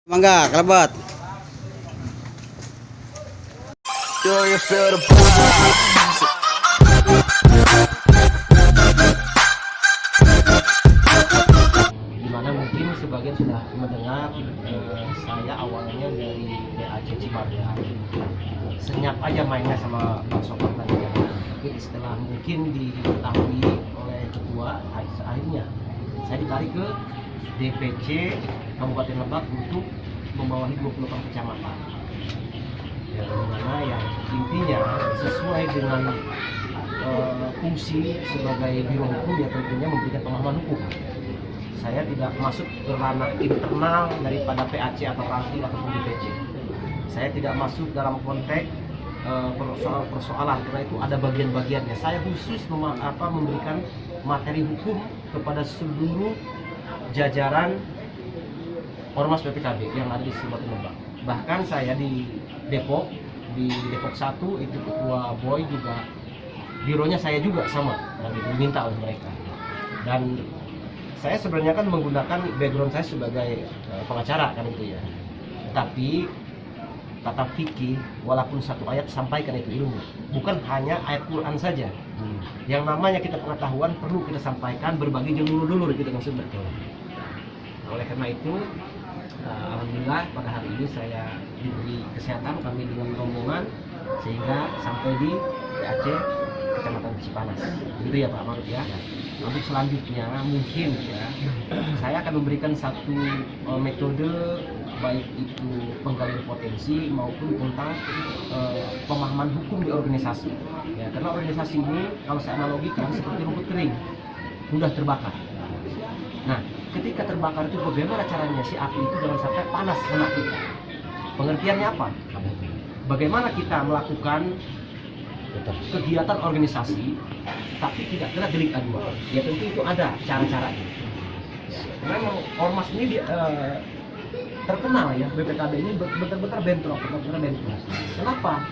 Mangga, kelebat. Dimana mungkin sebagian sudah mendengar saya awalnya dari PAC Cibadak, senyap aja mainnya sama Pak Sopar tadi, tapi setelah mungkin diketahui oleh ketua, akhirnya saya ditarik ke DPC Kabupaten Lebak untuk membawahi 28 kecamatan, yang dimana yang intinya sesuai dengan fungsi sebagai biro hukum, ya tentunya memberikan pemahaman hukum. Saya tidak masuk ke ranah internal daripada PAC atau Ranting ataupun DPC. Saya tidak masuk dalam konteks persoalan karena itu ada bagian-bagiannya. Saya khusus memberikan materi hukum kepada seluruh jajaran Ormas PPKB yang ada di Kabupaten Lebak. Bahkan saya di Depok 1 itu ketua Boy juga, bironya saya juga sama, diminta oleh mereka. Dan saya sebenarnya kan menggunakan background saya sebagai pengacara kan itu ya. Tapi tata fikih walaupun satu ayat sampaikan itu ilmu, bukan hanya ayat Quran saja. Yang namanya kita pengetahuan perlu kita sampaikan, berbagi dulur-dulur gitu maksudnya. Oleh karena itu alhamdulillah pada hari ini saya diberi kesehatan kami dengan rombongan sehingga sampai di PAC Kecamatan Cipanas. Gitu ya Pak Maruf ya. Untuk selanjutnya mungkin ya saya akan memberikan satu metode baik itu penggalian potensi maupun tentang pemahaman hukum di organisasi. Ya, karena organisasi ini kalau saya analogikan seperti rumput kering, mudah terbakar. Nah, ketika terbakar itu bagaimana caranya si api itu jangan sampai panas kena kita. Pengertiannya apa? Bagaimana kita melakukan kegiatan organisasi tapi tidak kena delik aduan? Ya tentu itu ada cara-caranya. Karena ormas ini terkenal ya, BPKB ini benar-benar bentrok. Kenapa?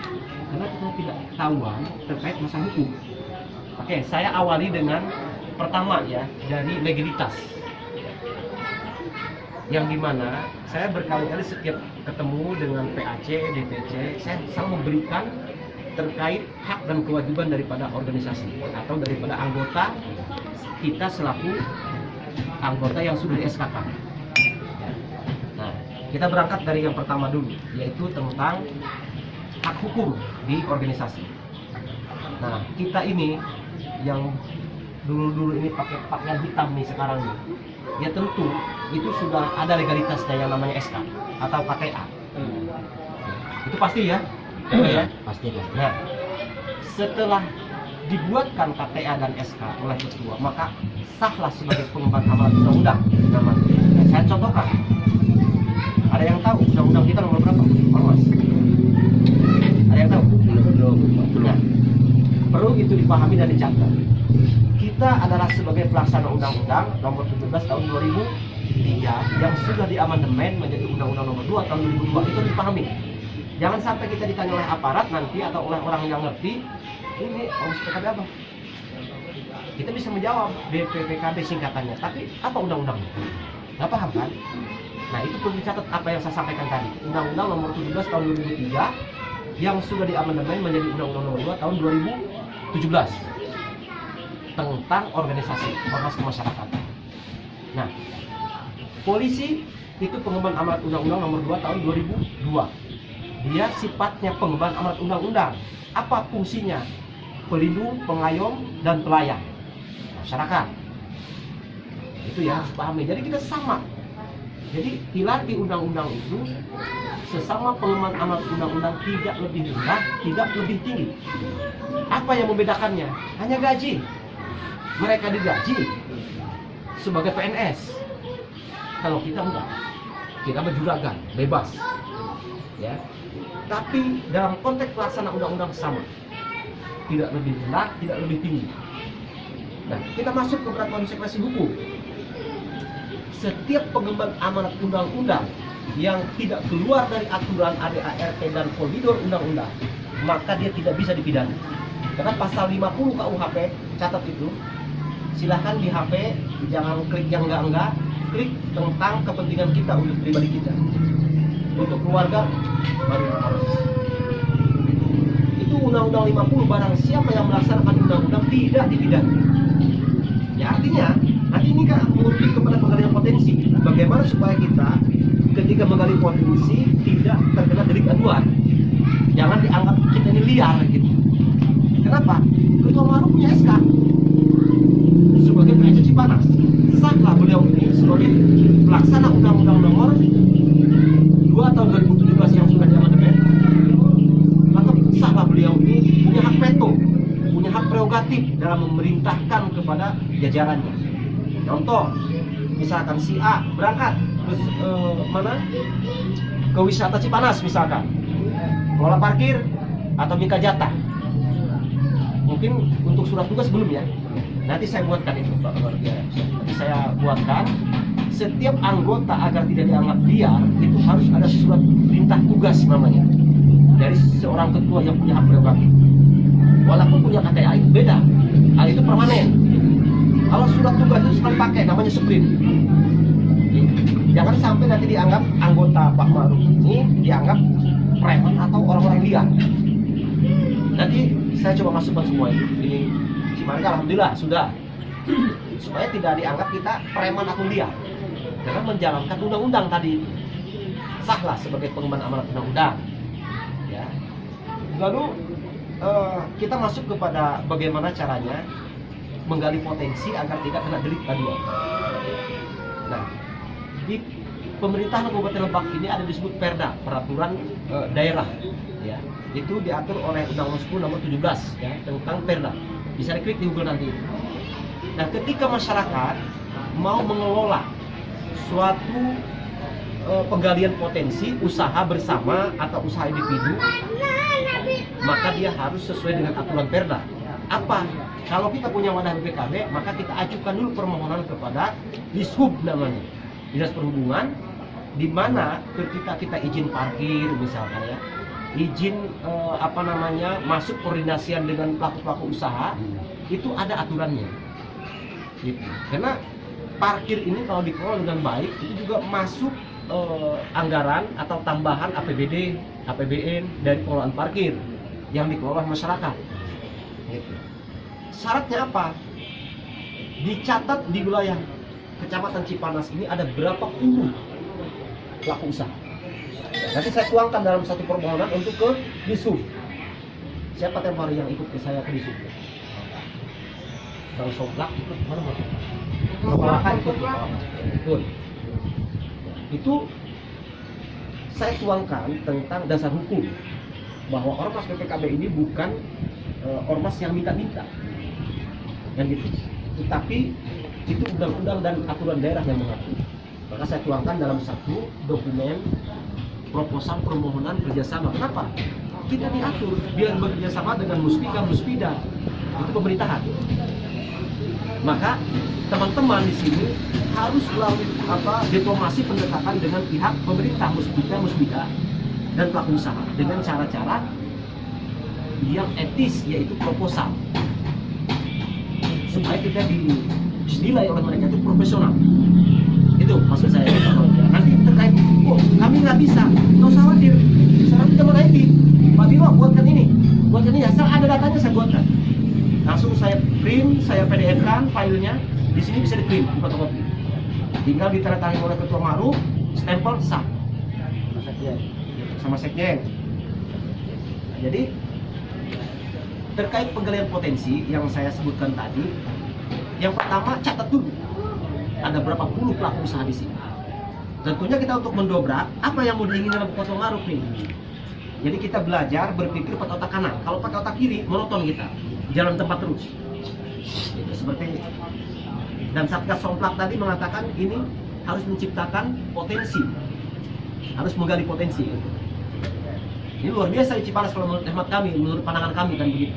Karena kita tidak ketahuan terkait masalah hukum. Oke, saya awali dengan pertama ya, dari legalitas. Yang dimana saya berkali-kali setiap ketemu dengan PAC, DPC, saya selalu memberikan terkait hak dan kewajiban daripada organisasi atau daripada anggota kita selaku anggota yang sudah di SK. Nah, kita berangkat dari yang pertama dulu, yaitu tentang hak hukum di organisasi. Nah, kita ini yang dulu ini pakai pakaian hitam nih sekarang nih, ya tentu itu sudah ada legalitasnya yang namanya SK atau KTA. Itu pasti ya. Ya, pasti. Nah, setelah dibuatkan KTA dan SK oleh ketua, maka sahlah sebagai pengemban amanat undang-undang namanya. Nah, saya contohkan. Ada yang tahu undang-undang kita nomor berapa? Ormas. Ada yang tahu? Belum. Nah, perlu itu dipahami dan dicatat. Kita adalah sebagai pelaksana undang-undang nomor 17 tahun 2003 yang sudah diamandemen menjadi undang-undang nomor 2 tahun 2002. Itu dipahami. Jangan sampai kita ditanya oleh aparat nanti atau oleh orang yang ngerti, ini Ormas PKB apa? Kita bisa menjawab BPPKB singkatannya, tapi apa undang-undangnya? Nggak paham kan? Nah, itu perlu dicatat apa yang saya sampaikan tadi. Undang-undang nomor 17 tahun 2003 yang sudah diamandemen menjadi undang-undang nomor 2 tahun 2017 tentang organisasi ormas kemasyarakatan. Nah, polisi itu pengemban amanat undang-undang nomor 2 tahun 2002. Dia sifatnya pengemban amanat undang-undang. Apa fungsinya? Pelindung, pengayom, dan pelayan masyarakat. Itu ya harus pahami. Jadi kita sama. Jadi pilar di undang-undang itu sesama pengemban amanat undang-undang tidak lebih rendah, tidak lebih tinggi. Apa yang membedakannya? Hanya gaji. Mereka digaji sebagai PNS. Kalau kita enggak. Kita berjuragan, bebas. Ya. Tapi dalam konteks pelaksana undang-undang sama. Tidak lebih rendah, tidak lebih tinggi. Nah, kita masuk ke beberapa konsekuensi hukum. Setiap pengemban amanat undang-undang yang tidak keluar dari aturan ADART dan koridor undang-undang, maka dia tidak bisa dipidana. Karena pasal 50 KUHP, catat itu, silahkan di HP, jangan klik yang enggak-enggak, klik tentang kepentingan kita untuk pribadi kita. untuk keluarga baru harus. Itu Undang-Undang 50, barang siapa yang melaksanakan undang-undang tidak dipidana. Ya artinya, nanti ini kan merujuk kepada penggalian potensi. Bagaimana supaya kita ketika menggali potensi tidak terkena delik aduan. Jangan dianggap kita ini liar gitu. Kenapa? Ketua Maru punya SK sebagai PAC Cipanas. Sahlah beliau ini sebagai pelaksana Undang-Undang Nomor 2 tahun 2017 yang sudah diamandemen. Maka sahlah beliau ini punya hak veto, punya hak prerogatif dalam memerintahkan kepada jajarannya. Contoh, misalkan si A berangkat ke wisata Cipanas misalkan, kelola parkir atau minta jatah. Mungkin untuk surat tugas belum ya. Nanti saya buatkan itu Pak. Nanti saya buatkan setiap anggota agar tidak dianggap liar itu harus ada surat perintah tugas namanya dari seorang ketua yang punya hak prerogatif. Walaupun punya KTA itu beda. Hal itu permanen. Kalau surat tugas itu sekali pakai namanya sprint. Jangan sampai nanti dianggap anggota Pak Maruf ini dianggap preman atau orang-orang liar. Nanti saya coba masukkan semua itu. Ini Cimarga alhamdulillah sudah. Supaya tidak dianggap kita preman atau liar. Karena menjalankan undang-undang tadi. Sahlah sebagai pengemban amanat undang-undang. Ya. Lalu kita masuk kepada bagaimana caranya menggali potensi agar tidak kena delik aduan. Nah, di pemerintahan Kabupaten Lebak ini ada disebut Perda, peraturan daerah, ya. Itu diatur oleh Undang-Undang 10 nomor 17 ya, tentang Perda. Bisa diklik di Google nanti. Nah, ketika masyarakat mau mengelola suatu penggalian potensi usaha bersama atau usaha individu, maka dia harus sesuai dengan aturan Perda. Apa? Kalau kita punya wadah BPKB, maka kita ajukan dulu permohonan kepada Dishub namanya, Dinas Perhubungan, di mana ketika kita izin parkir misalkan ya, izin masuk koordinasian dengan pelaku-pelaku usaha, itu ada aturannya. Gitu. Karena parkir ini kalau dikelola dengan baik, itu juga masuk anggaran atau tambahan APBD, APBN dari pengelolaan parkir yang dikelola masyarakat. Gitu. Syaratnya apa? Dicatat di wilayah Kecamatan Cipanas ini ada berapa puluh pelaku usaha. Nanti saya tuangkan dalam satu permohonan untuk ke Dishub. Siapa tempat yang ikut ke saya ke Dishub? Bang Soblak ikut mana mas? Bapak ikut. Itu saya tuangkan tentang dasar hukum bahwa ormas BPKB ini bukan ormas yang minta-minta, yang gitu. Tetapi itu undang-undang dan aturan daerah yang mengatur. Maka saya tuangkan dalam satu dokumen proposal permohonan kerjasama. Kenapa? Kita diatur biar bekerjasama dengan Muspika, Muspida, itu pemerintahan. Maka teman-teman di sini harus melalui diplomasi pendekatan dengan pihak pemerintah, Muspika, Muspida, dan pelaku usaha dengan cara-cara yang etis, yaitu proposal, supaya kita dinilai oleh mereka itu profesional. Itu maksud saya. Nanti terkait, kami nggak bisa, nggak usah khawatir. Sekarang kita mau naik, Pak Bima buatkan ini, asal ada datanya saya buatkan. Langsung saya print, saya PDF-kan filenya, di sini bisa di-print, di fotokopi. Tinggal ditandatangani oleh Ketua Maru, stempel sah. Sama sekjen. Nah, jadi terkait penggalian potensi yang saya sebutkan tadi, yang pertama catat dulu ada berapa puluh pelaku usaha di sini. Tentunya kita untuk mendobrak apa yang mau diinginkan oleh Ketua Maru nih. Jadi kita belajar berpikir pakai otak kanan. Kalau pakai otak kiri monoton kita, jalan tempat terus. Itu seperti dan Satgas Somplak tadi mengatakan ini harus menciptakan potensi, harus menggali potensi. Ini luar biasa di Cipanas kalau menurut hemat kami, menurut pandangan kami kan begitu.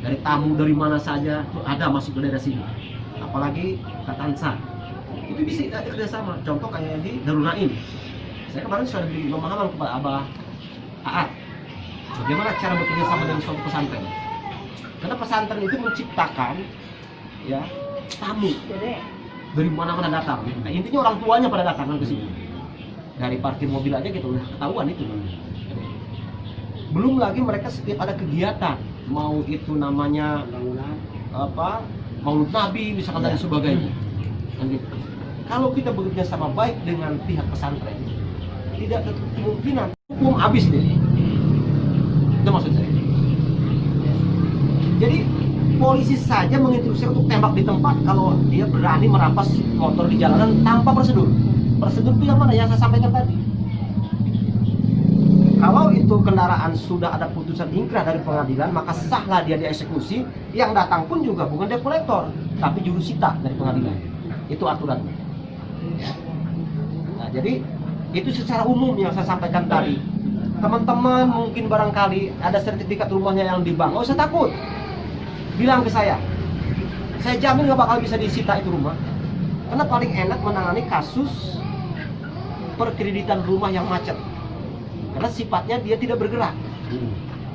Dari tamu dari mana saja ada masuk ke daerah sini. Apalagi Katansa. Itu bisa kita kerjasama. Contoh kayak di Darul Naim. Saya kemarin sudah beri pemahaman kepada Abah Aat. Bagaimana cara bekerja sama dengan suatu pesantren. Karena pesantren itu menciptakan ya tamu dari mana-mana datang. Nah, intinya orang tuanya pada datang ke sini. Dari parkir mobil aja gitu udah ketahuan itu. Belum lagi mereka setiap ada kegiatan, mau itu namanya apa, Maulid Nabi misalkan dan sebagainya. Dan gitu. Kalau kita bekerja sama baik dengan pihak pesantren, tidak ada kemungkinan hukum habis deh. Itu maksud saya. Jadi polisi saja menginstruksi untuk tembak di tempat kalau dia berani merampas motor di jalanan tanpa prosedur. Prosedur itu yang mana yang saya sampaikan tadi. Kalau itu kendaraan sudah ada putusan ingkrah dari pengadilan, maka sahlah dia dieksekusi. Yang datang pun juga bukan debt collector, tapi jurusita dari pengadilan. Itu aturan. Nah, jadi itu secara umum yang saya sampaikan tadi. Teman-teman mungkin barangkali ada sertifikat rumahnya yang di bank, nggak usah takut. Bilang ke saya jamin nggak bakal bisa disita itu rumah. Karena paling enak menangani kasus perkreditan rumah yang macet. Karena sifatnya dia tidak bergerak,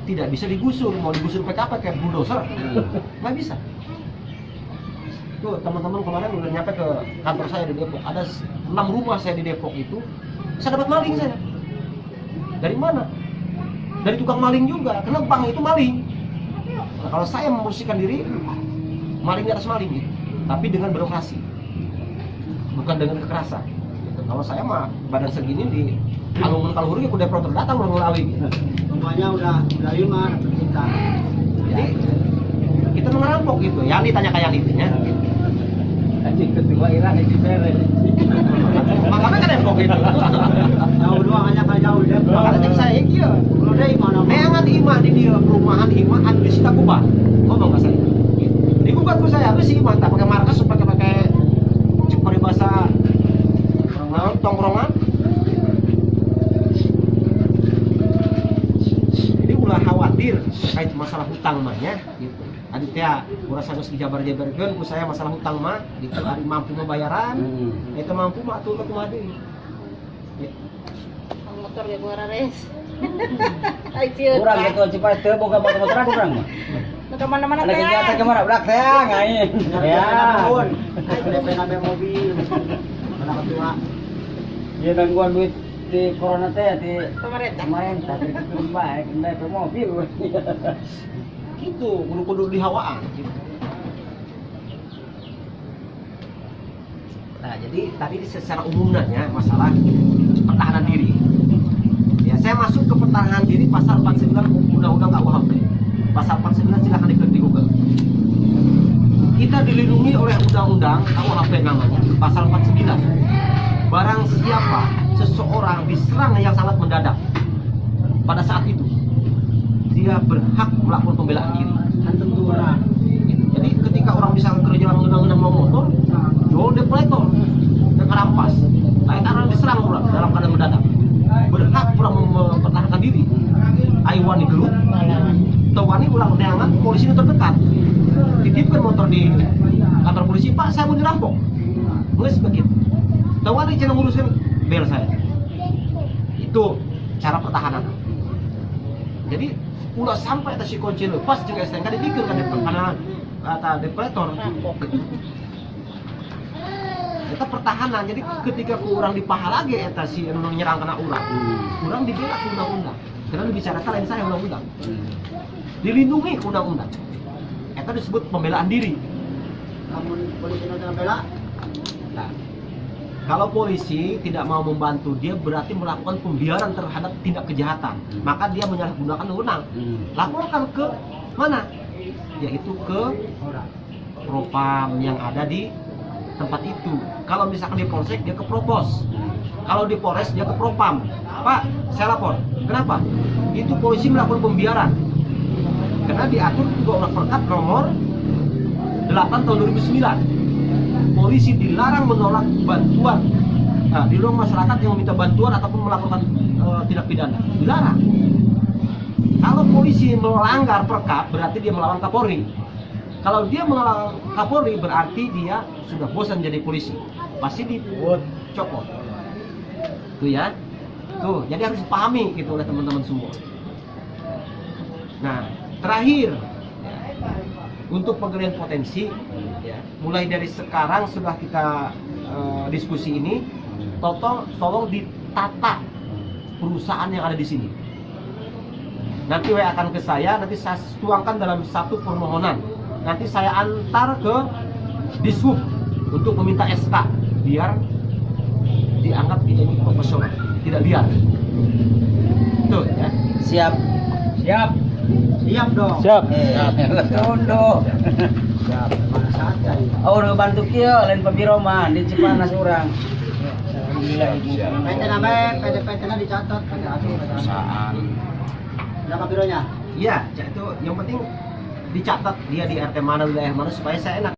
tidak bisa digusur. Mau digusur PKP kayak bulldozer, nggak bisa. Tuh teman-teman kemarin udah nyampe ke kantor saya di Depok. Ada 6 rumah saya di Depok itu, saya dapat maling saya. Dari mana? Dari tukang maling juga. Karena bank itu maling. Nah, kalau saya membersihkan diri, maling di atas maling gitu. Tapi dengan birokrasi, bukan dengan kekerasan. Gitu. Kalau saya mah badan segini di alungan kalhuri udah proter datang udah ngelawi. Rumahnya udah 5 kita. Jadi kita mengerampok gitu. Ya ditanya kayak gitu ya. Anjing ketua Iran itu beres. Makanya kan empok gitu. Jauh doang hanya kayak jauh deh. Makanya cek saya iya. Kalau dari mana? Neangan imah di dia perumahan imah anu disita kubah. Ngomong ke saya. Digugat ku saya, sih imah tak pakai markas pakai cek peribahasa tongkrongan. Jadi ulah khawatir terkait masalah hutang mahnya gitu. Aditya, urang geus dijabar-jabarkeun ku saya masalah hutang mah gitu. Ari mampu membayaran, eta mampu mah atuh kumaha deui. Motor ge gua rares. Ai sieun. Urang gitu cepat teu boga motor urang mah. Nu ka mana-mana Ada teh. kegiatan kemana? Udah saya ngain. Ya. DP mobil. Mana ketua? Ya gangguan duit di corona teh di pemerintah itu baik, DP mobil. Gitu, kudu dihawaan gitu. Nah, jadi tadi secara umumnya masalah pertahanan diri. Ya, saya masuk ke pertahanan diri pasal 49 Undang-Undang KUHP. Pasal 49 silahkan diklik di Google. Kita dilindungi oleh Undang-Undang KUHP namanya, pasal 49. Barang siapa seseorang diserang yang sangat mendadak pada saat itu, dia berhak melakukan pembelaan diri. Tentu orang. Jadi ketika orang bisa kerja undang-undang mau motor, jual debt collector, dan kerampas. Nah, itu orang diserang orang dalam keadaan mendadak. Berhak orang mempertahankan diri. Aiwan di gelut, tawani ulang neangan polisi itu terdekat. Titipkan motor di kantor polisi, Pak, saya mau dirampok. Nggak begitu. Tawani cina nguruskan bel saya. Itu cara pertahanan. Jadi udah sampai atas si kunci lepas juga STNK dipikir kan karena kata depretor. Kita pertahanan. Jadi ketika kurang dipaha lagi eta si nyerang kena urang. Urang dibela ke undang-undang. Karena dibicarakan lain saya undang-undang. Dilindungi ke undang-undang. Eta disebut pembelaan diri. Namun polisi nanti bela. Nah, kalau polisi tidak mau membantu, dia berarti melakukan pembiaran terhadap tindak kejahatan. Maka dia menyalahgunakan wewenang. Laporkan ke mana? Yaitu ke Propam yang ada di tempat itu. Kalau misalkan di Polsek, dia ke Propos. Kalau di Polres, dia ke Propam. Pak, saya lapor. Kenapa? Itu polisi melakukan pembiaran. Karena diatur juga Perkap nomor 8 tahun 2009. Polisi dilarang menolak bantuan di ruang masyarakat yang meminta bantuan ataupun melakukan tindak pidana. Dilarang. Kalau polisi melanggar Perkap berarti dia melawan Kapolri. Kalau dia melawan Kapolri berarti dia sudah bosan jadi polisi. Pasti dicopot. Tuh ya. Tuh, jadi harus dipahami gitu oleh teman-teman semua. Nah, terakhir untuk penggalian potensi, ya, mulai dari sekarang sudah kita diskusi ini, tolong tata perusahaan yang ada di sini. Nanti WA akan ke saya, nanti saya tuangkan dalam satu permohonan. Nanti saya antar ke Dishub untuk meminta SK biar dianggap kita ini profesional, tidak liar. Tuh ya. Siap. Siap. Siap dong. Siap. Tunduk. Siap. Mana saja. Oh, udah bantu kieu lain pembiroman di Cipanas urang. PT nama, PT dicatat. Perusahaan. Berapa bironya? Iya, itu yang penting dicatat dia di RT mana, wilayah mana supaya saya enak.